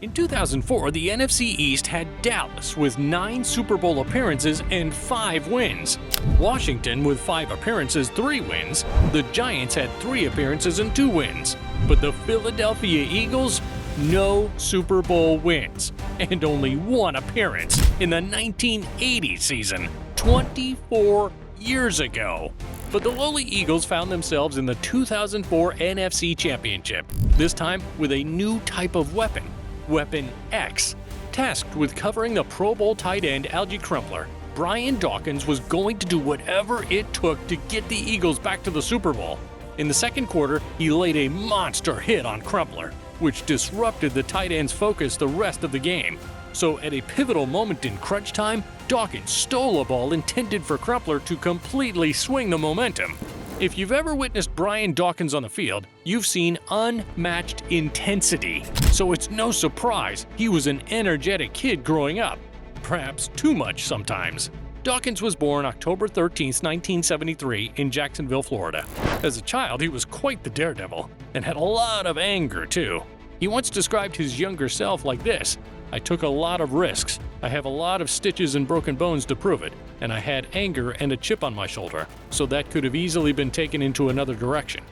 In 2004, the NFC East had Dallas with 9 Super Bowl appearances and 5 wins. Washington with 5 appearances, 3 wins. The Giants had 3 appearances and 2 wins. But the Philadelphia Eagles, no Super Bowl wins and only 1 appearance in the 1980 season, 24 years ago. But the lowly Eagles found themselves in the 2004 NFC Championship, this time with a new type of weapon. Weapon X. Tasked with covering the Pro Bowl tight end Alge Crumpler, Brian Dawkins was going to do whatever it took to get the Eagles back to the Super Bowl. In the second quarter, he laid a monster hit on Crumpler, which disrupted the tight end's focus the rest of the game. So at a pivotal moment in crunch time, Dawkins stole a ball intended for Crumpler to completely swing the momentum. If you've ever witnessed Brian Dawkins on the field, you've seen unmatched intensity. So it's no surprise he was an energetic kid growing up. Perhaps too much sometimes. Dawkins was born October 13, 1973 in Jacksonville, Florida. As a child, he was quite the daredevil and had a lot of anger too. He once described his younger self like this: "I took a lot of risks. I have a lot of stitches and broken bones to prove it, and I had anger and a chip on my shoulder, so that could have easily been taken into another direction."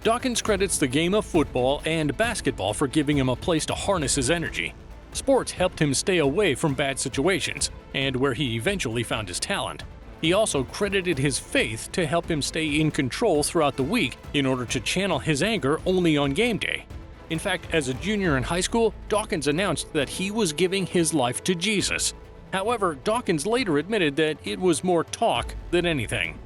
Dawkins credits the game of football and basketball for giving him a place to harness his energy. Sports helped him stay away from bad situations, and where he eventually found his talent. He also credited his faith to help him stay in control throughout the week in order to channel his anger only on game day. In fact, as a junior in high school, Dawkins announced that he was giving his life to Jesus. However, Dawkins later admitted that it was more talk than anything.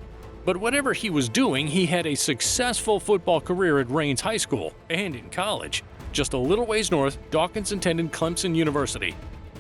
But whatever he was doing, he had a successful football career at Raines High School and in college. Just a little ways north, Dawkins attended Clemson University.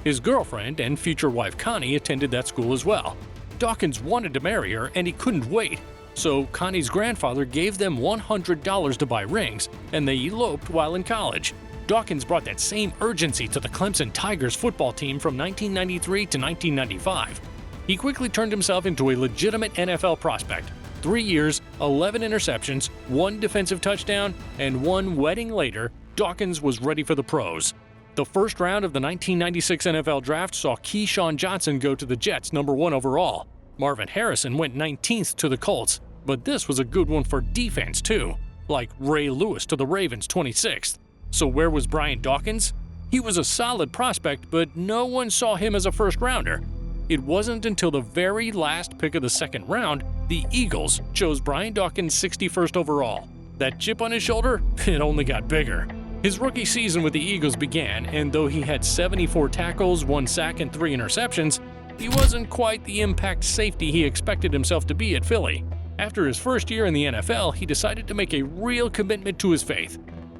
His girlfriend and future wife Connie attended that school as well. Dawkins wanted to marry her and he couldn't wait. So Connie's grandfather gave them $100 to buy rings, and they eloped while in college. Dawkins brought that same urgency to the Clemson Tigers football team from 1993 to 1995. He quickly turned himself into a legitimate NFL prospect. 3 years, 11 interceptions, 1 defensive touchdown, and 1 wedding later, Dawkins was ready for the pros. The first round of the 1996 NFL Draft saw Keyshawn Johnson go to the Jets #1 overall. Marvin Harrison went 19th to the Colts, but this was a good one for defense too, like Ray Lewis to the Ravens 26th. So where was Brian Dawkins? He was a solid prospect, but no one saw him as a first-rounder. It wasn't until the very last pick of the second round, the Eagles chose Brian Dawkins 61st overall. That chip on his shoulder? It only got bigger. His rookie season with the Eagles began, and though he had 74 tackles, 1 sack, and 3 interceptions, he wasn't quite the impact safety he expected himself to be at Philly. After his first year in the NFL, he decided to make a real commitment to his faith.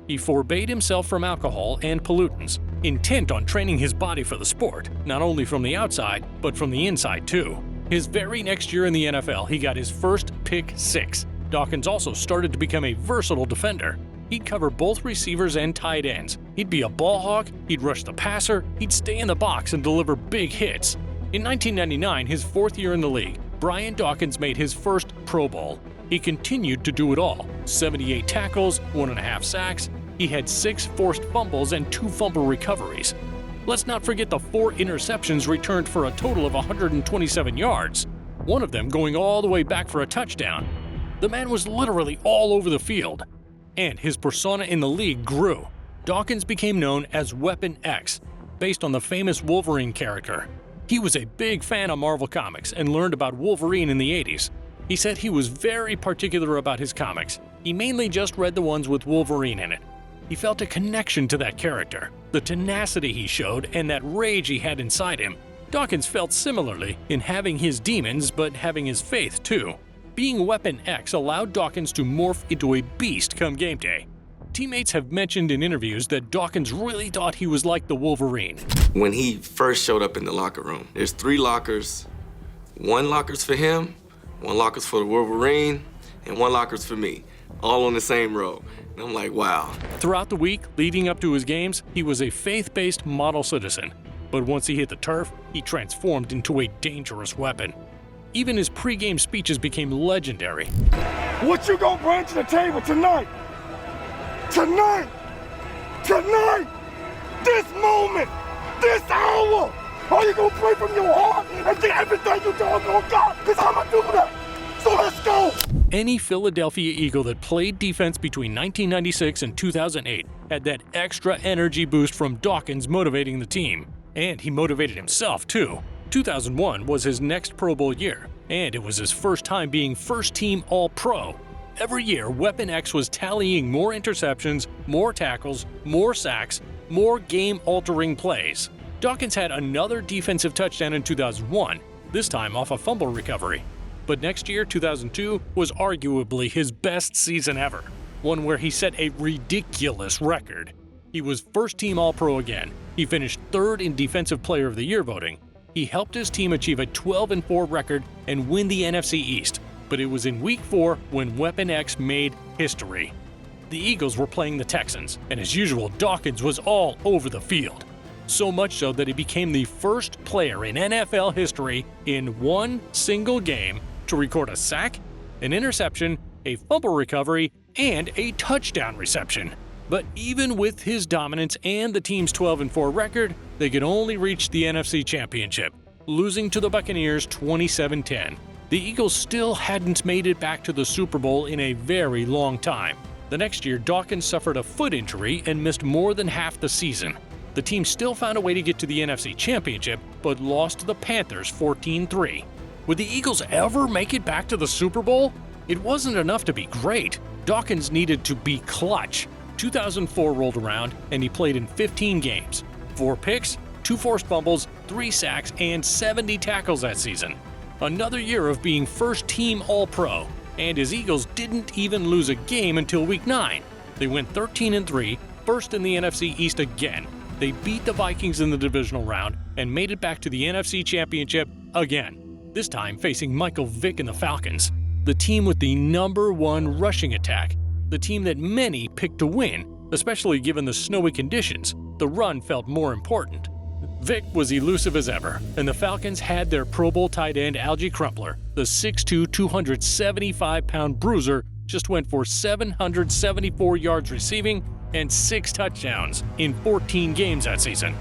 He forbade himself from alcohol and pollutants, intent on training his body for the sport, not only from the outside, but from the inside too. His very next year in the NFL, he got his first pick 6. Dawkins also started to become a versatile defender. He'd cover both receivers and tight ends. He'd be a ball hawk, he'd rush the passer, he'd stay in the box and deliver big hits. In 1999, his 4th year in the league, Brian Dawkins made his first Pro Bowl. He continued to do it all: 78 tackles, 1.5 sacks. He had 6 forced fumbles and 2 fumble recoveries. Let's not forget the 4 interceptions returned for a total of 127 yards, one of them going all the way back for a touchdown. The man was literally all over the field, and his persona in the league grew. Dawkins became known as Weapon X, based on the famous Wolverine character. He was a big fan of Marvel Comics and learned about Wolverine in the 80s. He said he was very particular about his comics. He mainly just read the ones with Wolverine in it. He felt a connection to that character, the tenacity he showed, and that rage he had inside him. Dawkins felt similarly in having his demons, but having his faith too. Being Weapon X allowed Dawkins to morph into a beast come game day. Teammates have mentioned in interviews that Dawkins really thought he was like the Wolverine. When he first showed up in the locker room, there's 3 lockers. 1 locker's for him, 1 locker's for the Wolverine, and 1 locker's for me, all on the same row. And I'm like, wow. Throughout the week leading up to his games, he was a faith-based model citizen. But once he hit the turf, he transformed into a dangerous weapon. Even his pre-game speeches became legendary. What you gonna bring to the table tonight? Tonight! Tonight! this moment, this hour, are you gonna pray from your heart and get everything you doggone got? Because I'm gonna do that. So let's go. Any Philadelphia Eagle that played defense between 1996 and 2008 had that extra energy boost from Dawkins motivating the team. And he motivated himself too. 2001 was his next Pro Bowl year, and it was his first time being first-team All-Pro. Every year, Weapon X was tallying more interceptions, more tackles, more sacks, more game-altering plays. Dawkins had another defensive touchdown in 2001, this time off a fumble recovery. But next year, 2002, was arguably his best season ever, one where he set a ridiculous record. He was first-team All-Pro again. He finished third in Defensive Player of the Year voting. He helped his team achieve a 12-4 record and win the NFC East. But it was in Week 4 when Weapon X made history. The Eagles were playing the Texans, and as usual, Dawkins was all over the field. So much so that he became the first player in NFL history in one single game to record a sack, an interception, a fumble recovery, and a touchdown reception. But even with his dominance and the team's 12-4 record, they could only reach the NFC Championship, losing to the Buccaneers 27-10. The Eagles still hadn't made it back to the Super Bowl in a very long time. The next year, Dawkins suffered a foot injury and missed more than half the season. The team still found a way to get to the NFC Championship, but lost to the Panthers 14-3. Would the Eagles ever make it back to the Super Bowl? It wasn't enough to be great. Dawkins needed to be clutch. 2004 rolled around, and he played in 15 games. 4 picks, 2 forced fumbles, 3 sacks, and 70 tackles that season. Another year of being first-team All-Pro, and his Eagles didn't even lose a game until Week 9. They went 13-3, first in the NFC East again. They beat the Vikings in the divisional round and made it back to the NFC Championship again, this time facing Michael Vick and the Falcons, the team with the #1 rushing attack, the team that many picked to win, especially given the snowy conditions. The run felt more important. Vick was elusive as ever, and the Falcons had their Pro Bowl tight end Alge Crumpler, the 6'2", 275-pound bruiser, just went for 774 yards receiving and 6 touchdowns in 14 games that season.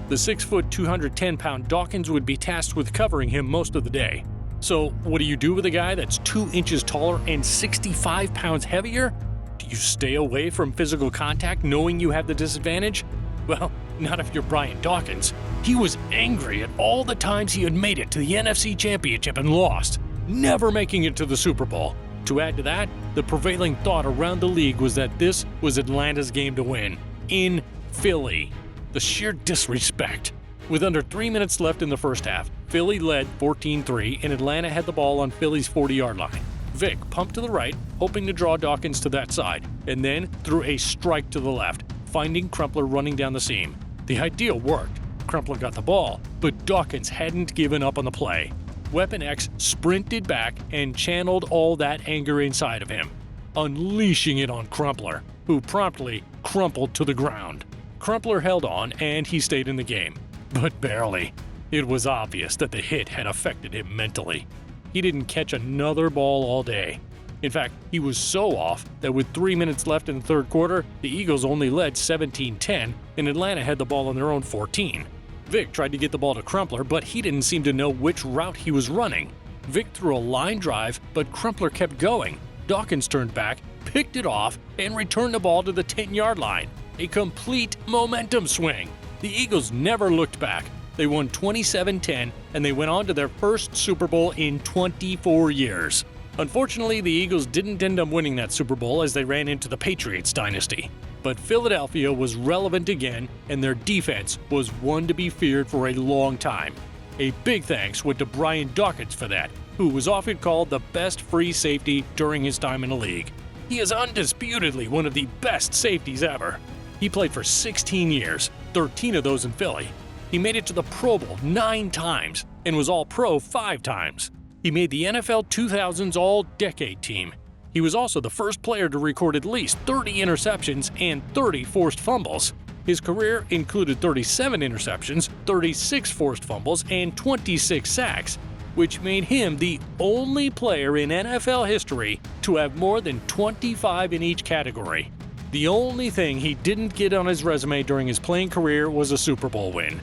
The 6', 210-pound Dawkins would be tasked with covering him most of the day. So what do you do with a guy that's 2 inches taller and 65 pounds heavier? Do you stay away from physical contact knowing you have the disadvantage? Well, not if you're Brian Dawkins. He was angry at all the times he had made it to the NFC Championship and lost, never making it to the Super Bowl. To add to that, the prevailing thought around the league was that this was Atlanta's game to win, in Philly. The sheer disrespect. With under 3 minutes left in the first half, Philly led 14-3 and Atlanta had the ball on Philly's 40-yard line. Vick pumped to the right, hoping to draw Dawkins to that side, and then threw a strike to the left, finding Crumpler running down the seam. The idea worked. Crumpler got the ball, but Dawkins hadn't given up on the play. Weapon X sprinted back and channeled all that anger inside of him, unleashing it on Crumpler, who promptly crumpled to the ground. Crumpler held on and he stayed in the game, but barely. It was obvious that the hit had affected him mentally. He didn't catch another ball all day. In fact, he was so off that with 3 minutes left in the third quarter, the Eagles only led 17-10 and Atlanta had the ball on their own 14. Vick tried to get the ball to Crumpler, but he didn't seem to know which route he was running. Vick threw a line drive, but Crumpler kept going. Dawkins turned back, picked it off, and returned the ball to the 10-yard line. A complete momentum swing. The Eagles never looked back. They won 27-10, and they went on to their first Super Bowl in 24 years. Unfortunately, the Eagles didn't end up winning that Super Bowl as they ran into the Patriots dynasty. But Philadelphia was relevant again, and their defense was one to be feared for a long time. A big thanks went to Brian Dawkins for that, who was often called the best free safety during his time in the league. He is undisputedly one of the best safeties ever. He played for 16 years, 13 of those in Philly. He made it to the Pro Bowl 9 times and was All-Pro 5 times. He made the NFL 2000's All-Decade team. He was also the first player to record at least 30 interceptions and 30 forced fumbles. His career included 37 interceptions, 36 forced fumbles, and 26 sacks, which made him the only player in NFL history to have more than 25 in each category. The only thing he didn't get on his resume during his playing career was a Super Bowl win.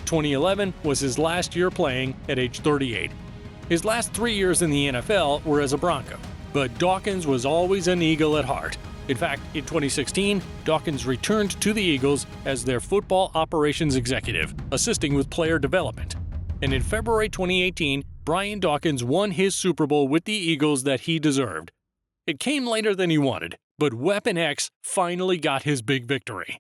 2011 was his last year playing at age 38. His last 3 years in the NFL were as a Bronco, but Dawkins was always an Eagle at heart. In fact, in 2016, Dawkins returned to the Eagles as their football operations executive, assisting with player development. And in February 2018, Brian Dawkins won his Super Bowl with the Eagles that he deserved. It came later than he wanted, but Weapon X finally got his big victory.